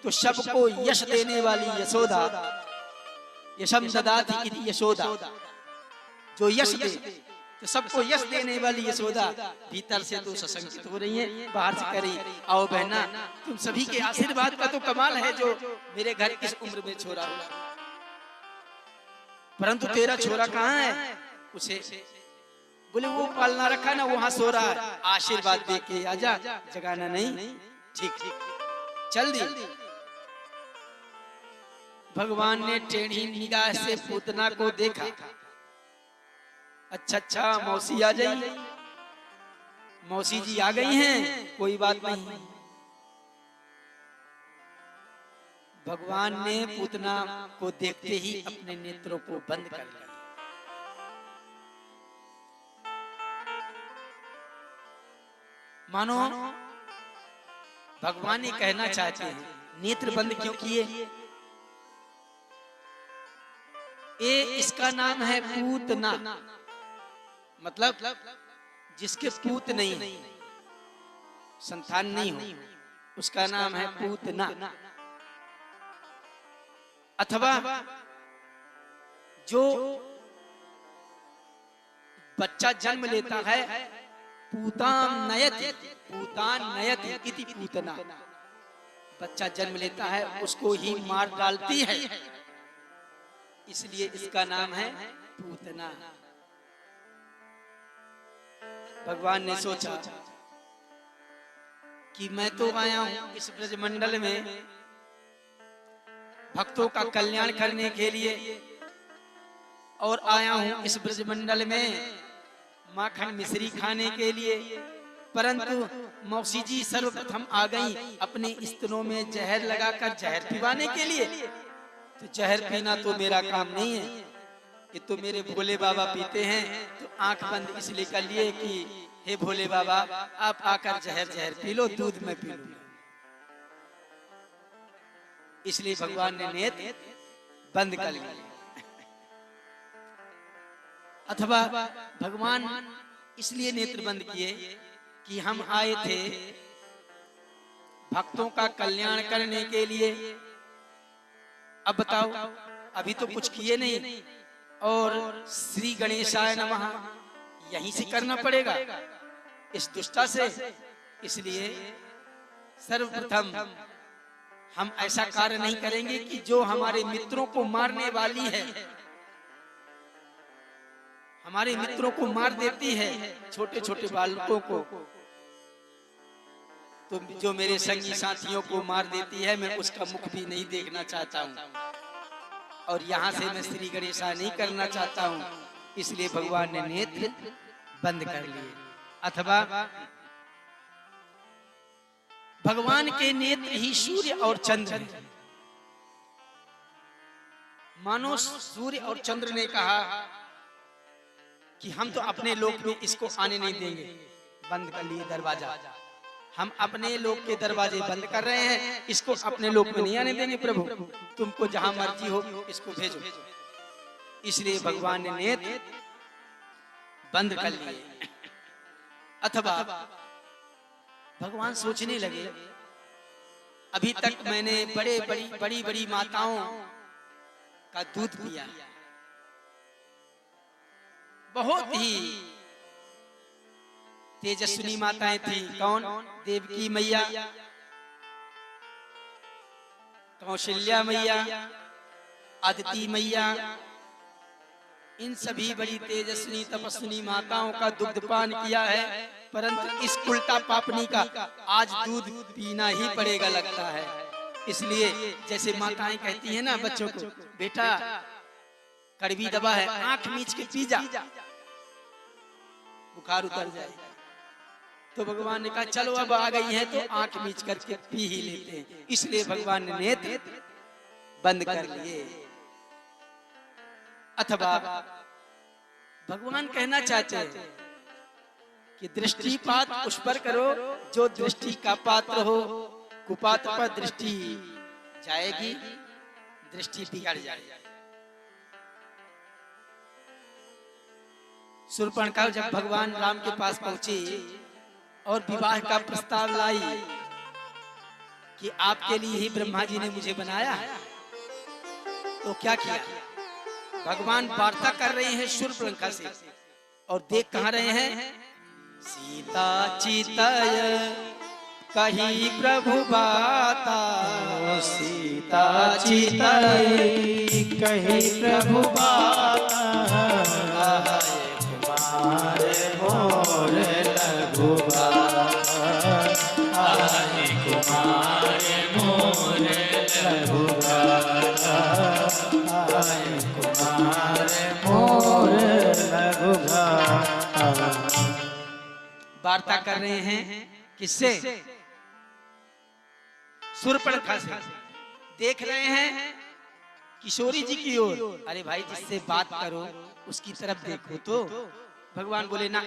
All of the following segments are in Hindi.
तो सबको यश देने वाली यशोदा, यशम ददाति इति यशोदा, जो यश दे तो सबको यश देने वाली यशोदा भीतर से तो सशंकित हो रही है, बाहर से कह रही आओ बहना तुम सभी के आशीर्वाद का तो कमाल है जो मेरे घर इस उम्र में छोरा हुआ, परंतु तेरा छोरा कहाँ है? उसे बोले वो पालना रखा ना वहां सो रहा है, आशीर्वाद दे के आजा, जगाना नहीं। ठीक चल दी। भगवान ने टेढ़ी निगाह से पूतना को देखा, अच्छा मौसी आ गई, मौसी जी आ गई हैं, कोई बात नहीं। भगवान ने पूतना को देखते ही अपने नेत्रों को बंद कर लिया। मानो भगवान ये कहना चाहते हैं नेत्र बंद क्यों किए? इसका नाम है पूतना, मतलब जिसके पूत नहीं, संतान नहीं हो, उसका नाम है पूतना। अथवा जो बच्चा जन्म लेता है पूतान नयति, पूतान नयति इति पूतना, बच्चा जन्म लेता है उसको ही मार डालती है, इसलिए इसका नाम है पूतना। भगवान ने सोचा कि मैं तो आया हूं इस ब्रजमंडल में भक्तों का कल्याण करने के लिए, और आया हूं इस ब्रजमंडल में माखन मिश्री खाने के लिए, परंतु मौसी जी सर्वप्रथम आ गई अपने स्तनों में जहर लगाकर जहर पिवाने के लिए। तो जहर पीना तो मेरा काम नहीं है, ये तो मेरे भोले बाबा पीते हैं, तो आंख बंद इसलिए कर लिए कि हे भोले बाबा आप आकर जहर पी लो, दूध में पी लूंगा। इसलिए भगवान ने नेत्र बंद कर लिया। अथवा भगवान इसलिए नेत्र बंद किए कि हम आए थे भक्तों का कल्याण करने के लिए। अब बताओ अभी तो कुछ किए नहीं, और श्री गणेशाय नमः यहीं से करना पड़ेगा इस दुष्टा से। इसलिए सर्वप्रथम हम ऐसा कार्य नहीं करेंगे कि जो हमारे मित्रों को मारने वाली है, हमारे मित्रों को मार देती है, छोटे छोटे बालकों को, तो जो मेरे संगी साथियों को मार देती है मैं उसका मुख भी नहीं देखना चाहता हूँ, और यहाँ से मैं श्री गणेशा नहीं करना चाहता हूँ। इसलिए भगवान ने नेत्र बंद कर लिए। अथवा भगवान के नेत्र ही सूर्य और चंद्र हैं। मानो सूर्य और चंद्र ने कहा कि हम तो अपने लोक में इसको आने नहीं देंगे, बंद कर लिए दरवाजा, हम अपने लोक के दरवाजे बंद कर रहे हैं, इसको अपने लोक में नहीं आने देंगे। प्रभु तुमको जहां मर्जी हो इसको भेजो। इसलिए भगवान ने नेत्र बंद कर लिए। अथवा भगवान सोचने लगे अभी तक मैंने बड़ी बड़ी माताओं का दूध पिया, बहुत ही तेजस्विनी माताएं थी। कौन? देवकी मैया, कौशल्या मैया, अदिति मैया, इन सभी बड़ी तेजस्विनी तपस्विनी माताओं का दुग्धपान किया है, परंतु इस उल्टा पापनी का आज दूध पीना ही पड़ेगा लगता है। इसलिए जैसे माताएं कहती हैं ना बच्चों को, बेटा कड़वी दवा है आंख मीच के पी जा, बुखार उतर जाए। तो भगवान ने कहा चलो अब आ गई है तो आंख मीच करके पी ही लेते हैं। इसलिए भगवान ने नेत्र बंद कर लिए। अथवा भगवान कहना चाहते हैं कि दृष्टिपात उस पर करो जो दृष्टि का पात्र हो, कुपात्र पर दृष्टि जाएगी, दृष्टि बिगड़ जाएगी। शूर्पणखा जब भगवान राम के पास पहुंची और विवाह का प्रस्ताव लाई कि आपके लिए ही ब्रह्मा जी ने मुझे बनाया है। तो क्या किया, भगवान वार्ता कर रहे हैं शूर्पणखा से, और देख कहाँ रहे हैं, सीता चितय कही प्रभु बाता, सीता चितई कही प्रभु बाता, कुमार मोर लघु बाता, कुमार मोर लघु बाता, कुमार मोर लघु बाता। वार्ता कर रहे हैं किससे, शूर्पणखा से। देख रहे हैं किशोरी जी की ओर, अरे भाई जिससे बात करो उसकी तरफ देखो। तो भगवान बोले ना,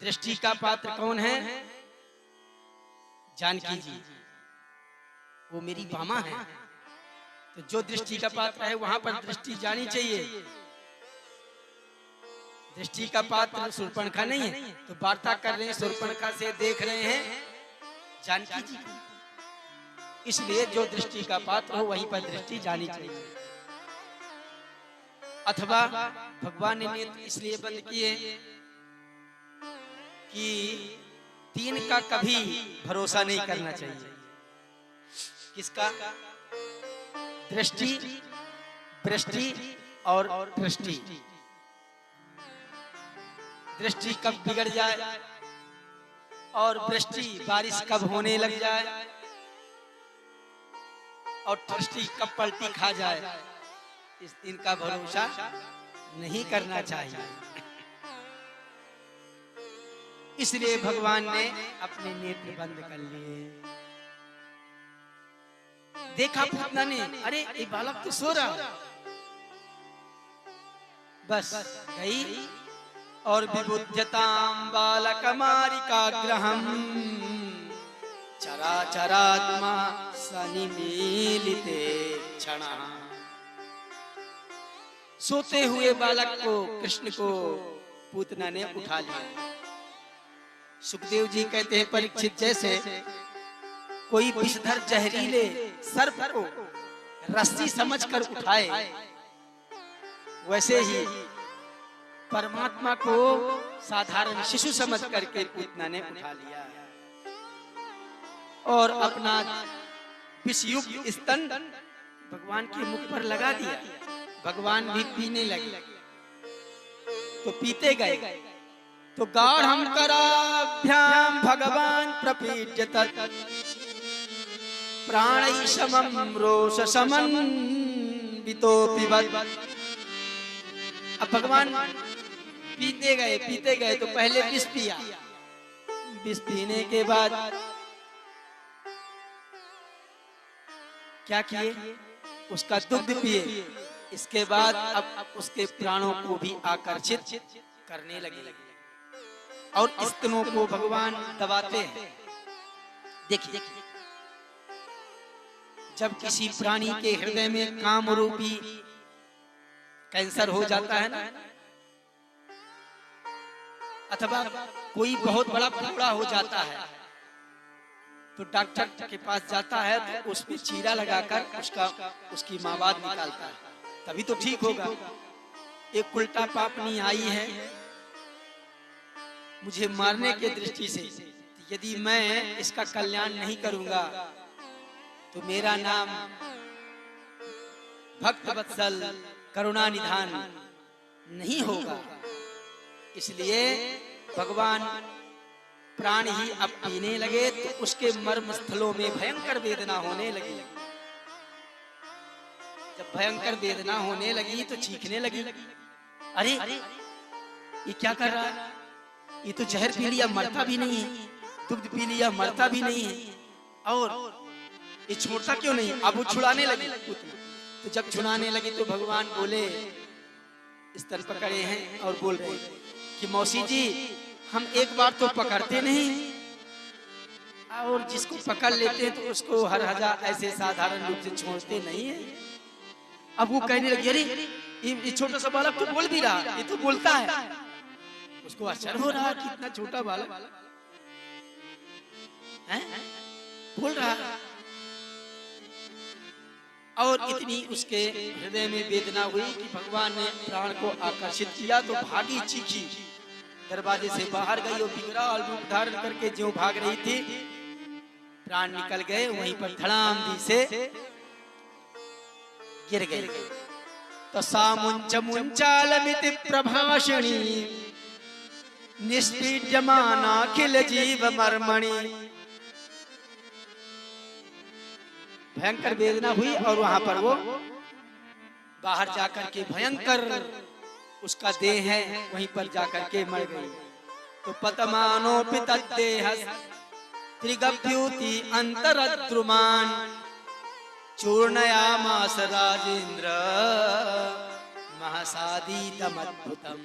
दृष्टि का पात्र कौन है, जानकी जी, वो मेरी मामा है। तो जो दृष्टि का पात्र है वहां पर दृष्टि जानी चाहिए, दृष्टि का पात्र शूर्पणखा नहीं है। तो वार्ता कर रहे हैं शूर्पणखा से, देख रहे हैं जानकी जी, इसलिए जो दृष्टि का पात्र हो वहीं पर दृष्टि जानी चाहिए। अथवा भगवान ने नेत्र इसलिए बंद किए कि तीन का कभी भरोसा नहीं करना चाहिए। किसका, दृष्टि, वृष्टि और दृष्टि। दृष्टि कब बिगड़ जाए और वृष्टि बारिश कब होने लग जाए और दृष्टि कब पलटी खा जाए, इनका भरोसा नहीं करना चाहिए। इसलिए भगवान ने अपने नेत्र बंद कर लिए। देखा पूतना ने, अरे ये बालक तो सो रहा, बस गई और विबुध्यतां बालकमारिकाग्रहं चराचरात्मा सनिमीलिते क्षणः। सोते हुए बालक को, कृष्ण को पूतना ने उठा लिया। सुखदेव जी कहते हैं, परीक्षित जैसे कोई विषधर जहरीले सर्प को रस्सी समझकर उठाए, वैसे ही परमात्मा को साधारण शिशु समझ करके पूतना ने उठा लिया और अपना विषयुक्त स्तन भगवान के मुख पर लगा दिया। भगवान भी पीने लगे, तो पीते गए। तो गाढ़ं कराभ्याम भगवान प्रपीड्यत प्राणै समं रोष समन्वितो पिबत। अब भगवान पीते गए तो पहले विष पिया, विष पीने के बाद क्या किए, उसका दुग्ध पिए। इसके बाद अब उसके प्राणों को भी आकर्षित करने लगे और स्तनों को भगवान दबाते हैं। देखिए, जब किसी प्राणी के हृदय में काम रूपी कैंसर हो जाता है ना, अथवा कोई बहुत बड़ा फोड़ा हो जाता है, तो डॉक्टर के पास जाता है तो उसमें चीरा लगाकर उसकी मावाद निकालता है, तभी तो ठीक होगा। एक उल्टा पापनी आई है मुझे मारने के दृष्टि से, यदि मैं इसका कल्याण नहीं करूंगा तो मेरा नाम भक्त वत्सल करुणा निधान नहीं होगा। इसलिए भगवान प्राण ही अब पीने लगे तो उसके मर्म स्थलों में भयंकर वेदना होने लगी। जब भयंकर वेदना होने लगी तो चीखने लगी, अरे ये क्या कर रहा है, ये तो जहर पी लिया मरता भी नहीं है, दुग्ध पी लिया मरता भी नहीं है, और ये छोड़ता क्यों नहीं। अब वो छुड़ाने लगी। तो जब छुड़ाने लगी तो भगवान बोले, स्तन पकड़े हैं और बोल रहे कि मौसी जी, हम एक बार तो पकड़ते नहीं, और जिसको पकड़ लेते हैं तो उसको हर हजार ऐसे साधारण रूप से छोड़ते नहीं है। अब वो कहने लगी, अरे ये छोटा सा बालक तो बोल भी रहा, ये तो बोलता है। उसको आश्चर्य हो रहा कि इतना छोटा बालक। हैं? बोल रहा है। और इतनी उसके हृदय में वेदना हुई कि भगवान ने प्राण को आकर्षित किया तो भागी, चीखी, दरवाजे से बाहर गई और विकराल रूप धारण करके जो भाग रही थी, प्राण निकल गए, वहीं पर धड़ाम दी से गिर गई। तो सामुंच मुंचालमिति प्रभाषणी निष्पीड्यमाना खिल जीव मर्मणि। भयंकर वेदना हुई और वहां पर वो बाहर जाकर के भयंकर उसका देह है, वहीं पर जाकर के मर गई। तो पतमानोपित देह त्रिगभ्यूति अंतरद्रुमान चूर्णयामास राजेंद्र महसादीतमद्भुतम्।